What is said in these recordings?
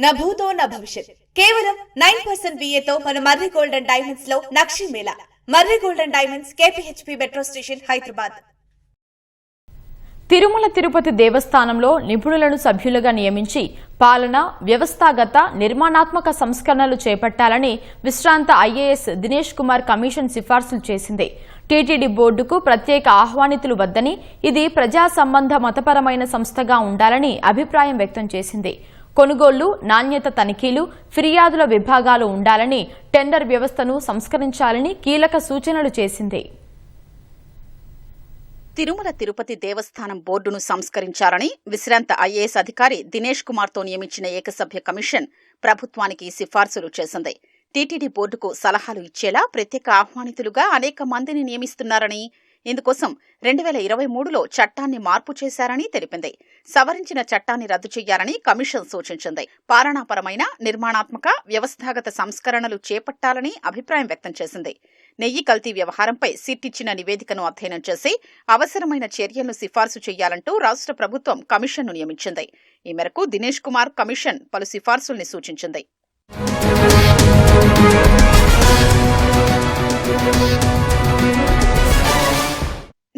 నా భూతో నా భవిష్యత్ కేవలం 9% VAతో మన మర్రి గోల్డ్ అండ్ డైమండ్స్ లో నక్షి మేళా. Marri gold and diamonds, KPHP metro station, Hyderabad. Tirumala Tirupati దేవస్థానంలో నిపుణులను సభ్యులుగా నియమించి పాలన, వ్యవస్థాగత, నిర్మాణాత్మక సంస్కరణలు చేపట్టాలని విశ్రాంత IAS దినేష్ కుమార్ కమిషన్ సిఫార్సులు చేసింది. టీటీడీ బోర్డుకు ప్రత్యేక ఆహ్వానితులు వద్దని, ఇది ప్రజా సంబంధ మతపరమైన సంస్థగా ఉండాలని అభిప్రాయం వ్యక్తం చేసింది. కొనుగోళ్లు, నాణ్యత తనిఖీలు, ఫిర్యాదుల విభాగాలు ఉండాలని, టెండర్ వ్యవస్థను సంస్కరించాలని కీలక సూచనలు చేసింది. తిరుమల తిరుపతి దేవస్థానం బోర్డును సంస్కరించాలని విశ్రాంత IAS అధికారి దినేష్ కుమార్తో నియమించిన ఏకసభ్య కమిషన్ ప్రభుత్వానికి సిఫార్సులు చేసింది. టీటీడీ బోర్డుకు సలహాలు ఇచ్చేలా ప్రత్యేక ఆహ్వానితులుగా అనేక మందిని నియమిస్తున్నారని, ఇందుకోసం 2023లో చట్టాన్ని మార్పు చేశారని తెలిపింది. సవరించిన చట్టాన్ని రద్దు చేయాలని కమిషన్ సూచించింది. పాలనాపరమైన, నిర్మాణాత్మక, వ్యవస్థాగత సంస్కరణలు చేపట్టాలని అభిప్రాయం వ్యక్తం చేసింది. నెయ్యి కల్తీ వ్యవహారంపై సిట్ ఇచ్చిన నివేదికను అధ్యయనం చేసి అవసరమైన చర్యలను సిఫార్సు చేయాలంటూ రాష్ట్ర ప్రభుత్వం కమిషన్ను నియమించింది. ఈ మేరకు దినేష్ కుమార్ కమిషన్ పలు సిఫార్సుల్ని సూచించింది.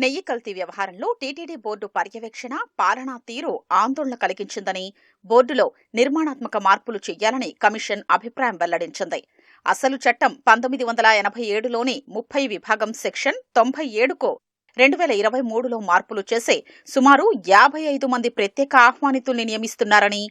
నెయ్యి కల్తీ వ్యవహారంలో టీటీడీ బోర్డు పర్యవేక్షణ, పాలనా తీరు ఆందోళన కలిగించిందని, బోర్డులో నిర్మాణాత్మక మార్పులు చేయాలని కమిషన్ అభిప్రాయం వెల్లడించింది. అసలు చట్టం 1987లోని 30 విభాగం సెక్షన్ 97కు 2023లో మార్పులు చేసి సుమారు 55 మంది ప్రత్యేక ఆహ్వానితుల్ని నియమిస్తున్నారని,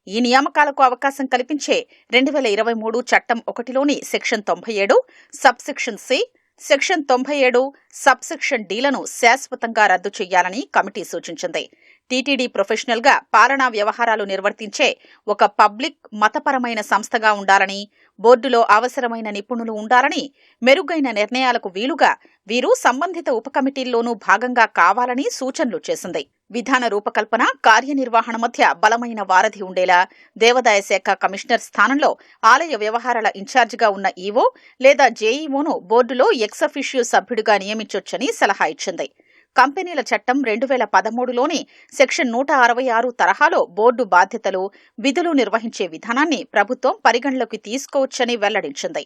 ఈ నియామకాలకు అవకాశం కల్పించే 2023 చట్టం 1లోని section 97, subsection C, section 97, subsection Dలను శాశ్వతంగా రద్దు చేయాలని కమిటీ సూచించింది. టీటీడీ ప్రొఫెషనల్ గా పాలనా వ్యవహారాలు నిర్వర్తించే ఒక పబ్లిక్, మతపరమైన సంస్థగా ఉండాలని, బోర్డులో అవసరమైన నిపుణులు ఉండాలని, మెరుగైన నిర్ణయాలకు వీలుగా వీరు సంబంధిత ఉపకమిటీల్లోనూ భాగంగా కావాలని సూచనలు చేసింది. విధాన రూపకల్పన, కార్యనిర్వహణ మధ్య బలమైన వారధి ఉండేలా దేవాదాయ శాఖ కమిషనర్ స్థానంలో ఆలయ వ్యవహారాల ఇన్ఛార్జిగా ఉన్న ఈవో లేదా జేఈఓను బోర్డులో ఎక్స్ అఫిషియో సభ్యుడిగా నియమించొచ్చని సలహా ఇచ్చింది. కంపెనీల చట్టం 2013లోని సెక్షన్ 166 తరహాలో బోర్డు బాధ్యతలు, విధులు నిర్వహించే విధానాన్ని ప్రభుత్వం పరిగణలోకి తీసుకోవచ్చని వెల్లడించింది.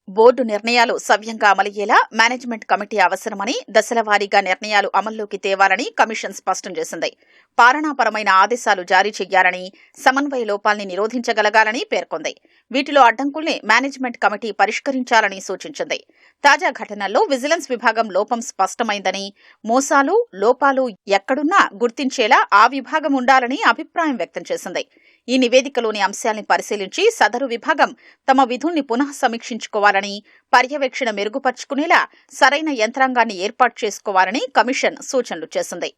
బోర్డు నిర్ణయాలు సవ్యంగా అమలయ్యేలా మేనేజ్మెంట్ కమిటీ అవసరమని, దశలవారీగా నిర్ణయాలు అమల్లోకి తేవాలని కమిషన్ స్పష్టం చేసింది. పాలనాపరమైన ఆదేశాలు జారీ చేయాలని, సమన్వయ లోపాల్ని నిరోధించగలగాలని పేర్కొంది. వీటిలో అడ్డంకుల్ని మేనేజ్మెంట్ కమిటీ పరిష్కరించాలని సూచించింది. తాజా ఘటనల్లో విజిలెన్స్ విభాగం లోపం స్పష్టమైందని, మోసాలు, లోపాలు ఎక్కడున్నా గుర్తించేలా ఆ విభాగం ఉండాలని అభిప్రాయం వ్యక్తం చేసింది. ఈ నివేదికలోని అంశాల్ని పరిశీలించి సదరు విభాగం తమ విధుల్ని పునః సమీక్షించుకోవాలని, పర్యవేక్షణ మెరుగుపర్చుకునేలా సరైన యంత్రాంగాన్ని ఏర్పాటు చేసుకోవాలని కమిషన్ సూచనలు చేసింది.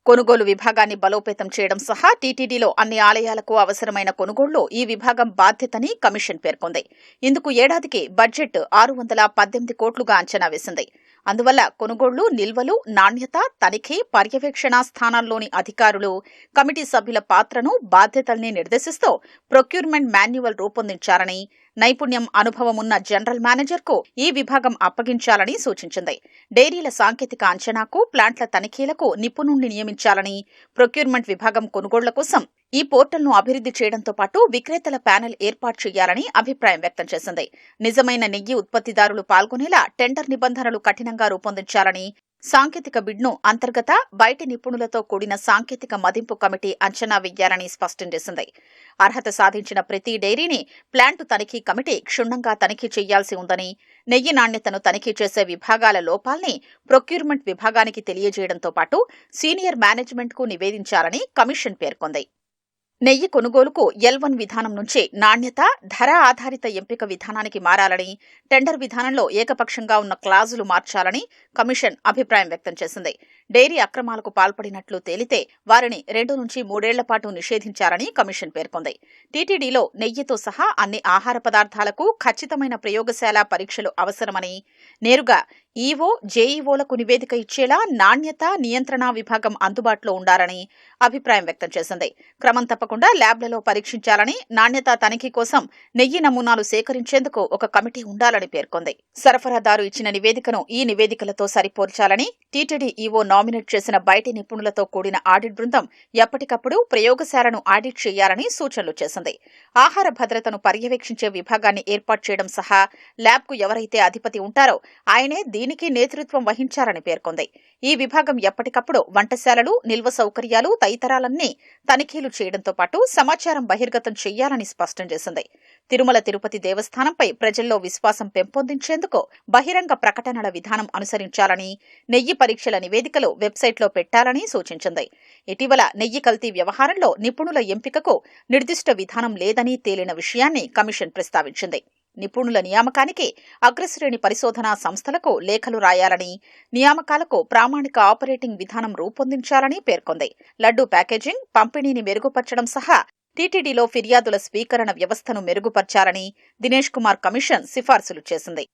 కొనుగోలు విభాగాన్ని బలోపేతం చేయడం సహా టీటీడీలో అన్ని ఆలయాలకు అవసరమైన కొనుగోళ్లు ఈ విభాగం బాధ్యతని కమిషన్ పేర్కొంది. ఇందుకు ఏడాదికి బడ్జెట్ 618 కోట్లుగా అంచనా వేసింది. అందువల్ల కొనుగోళ్లు, నిల్వలు, నాణ్యత, తనిఖీ, పర్యవేక్షణ స్థానాల్లోని అధికారులు, కమిటీ సభ్యుల పాత్రను, బాధ్యతల్ని నిర్దేశిస్తూ ప్రొక్యూర్మెంట్ మాన్యువల్ రూపొందించాలని, నైపుణ్యం, అనుభవం ఉన్న జనరల్ మేనేజర్కు ఈ విభాగం అప్పగించాలని సూచించింది. డైరీల సాంకేతిక అంచనాకు, ప్లాంట్ల తనిఖీలకు నిపుణుణ్ణి నియమించాలని, ప్రొక్యూర్మెంట్ విభాగం కొనుగోళ్ల కోసం ఈ పోర్టల్ను అభివృద్ధి చేయడంతో పాటు విక్రేతల ప్యానెల్ ఏర్పాటు చేయాలని అభిప్రాయం వ్యక్తం చేసింది. నిజమైన నెయ్యి ఉత్పత్తిదారులు పాల్గొనేలా టెండర్ నిబంధనలు కఠినంగా రూపొందించాలని, సాంకేతిక బిడ్ను అంతర్గత, బయటి నిపుణులతో కూడిన సాంకేతిక మదింపు కమిటీ అంచనా వెయ్యాలని స్పష్టం చేసింది. అర్హత సాధించిన ప్రతి డైరీని ప్లాంటు తనిఖీ కమిటీ క్షుణ్ణంగా తనిఖీ చేయాల్సి ఉందని, నెయ్యి నాణ్యతను తనిఖీ చేసే విభాగాల లోపాల్ని ప్రొక్యూర్మెంట్ విభాగానికి తెలియజేయడంతో పాటు సీనియర్ మేనేజ్మెంట్కు నివేదించాలని కమిషన్ పేర్కొంది. నెయ్యి కొనుగోలుకు L1 విధానం నుంచి నాణ్యత, ధర ఆధారిత ఎంపిక విధానానికి మారాలని, టెండర్ విధానంలో ఏకపక్షంగా ఉన్న క్లాజులు మార్చాలని కమిషన్ అభిప్రాయం వ్యక్తం చేసింది. డైరీ అక్రమాలకు పాల్పడినట్లు తేలితే వారిని 2 నుంచి 3 ఏళ్ల పాటు నిషేధించాలని కమిషన్ పేర్కొంది. టీటీడీలో నెయ్యితో సహా అన్ని ఆహార పదార్థాలకు ఖచ్చితమైన ప్రయోగశాల పరీక్షలు అవసరమని, నేరుగా ఈవో, జేఈఓలకు నివేదిక ఇచ్చేలా నాణ్యత, నియంత్రణ విభాగం అందుబాటులో ఉండాలని అభిప్రాయం వ్యక్తం చేసింది. క్రమం తప్పకుండా ల్యాబ్లలో పరీక్షించాలని, నాణ్యత తనిఖీ కోసం నెయ్యి నమూనాలు సేకరించేందుకు ఒక కమిటీ ఉండాలని పేర్కొంది. సరఫరాదారు ఇచ్చిన నివేదికను ఈ నివేదికలతో సరిపోల్చాలని, టీటీడీ ఈవో నామినేట్ చేసిన బయటి నిపుణులతో కూడిన ఆడిట్ బృందం ఎప్పటికప్పుడు ప్రయోగశాలను ఆడిట్ చేయాలని సూచనలు చేసింది. ఆహార భద్రతను పర్యవేక్షించే విభాగాన్ని ఏర్పాటు చేయడం సహా ల్యాబ్కు ఎవరైతే అధిపతి ఉంటారో ఆయనే దీనికి నేతృత్వం వహించాలని పేర్కొంది. ఈ విభాగం ఎప్పటికప్పుడు వంటశాలలు, నిల్వ సౌకర్యాలు తదితరాలన్నీ తనిఖీలు చేయడంతో పాటు సమాచారం బహిర్గతం చేయాలని స్పష్టం చేసింది. తిరుమల తిరుపతి దేవస్థానంపై ప్రజల్లో విశ్వాసం పెంపొందించేందుకు బహిరంగ ప్రకటనల విధానం అనుసరించాలని, నెయ్యి పరీక్షల నివేదికలు వెబ్సైట్లో పెట్టాలని సూచించింది. ఇటీవల నెయ్యి కల్తీ వ్యవహారంలో నిపుణుల ఎంపికకు నిర్దిష్ట విధానం లేదని తేలిన విషయాన్ని కమిషన్ ప్రస్తావించింది. నిపుణుల నియామకానికి అగ్రశ్రేణి పరిశోధనా సంస్థలకు లేఖలు రాయాలని, నియామకాలకు ప్రామాణిక ఆపరేటింగ్ విధానం రూపొందించాలని పేర్కొంది. లడ్డూ ప్యాకేజింగ్, పంపిణీని మెరుగుపరచడం సహా టీటీడీలో ఫిర్యాదుల స్వీకరణ వ్యవస్థను మెరుగుపర్చాలని దినేష్ కుమార్ కమిషన్ సిఫార్సులు చేసింది.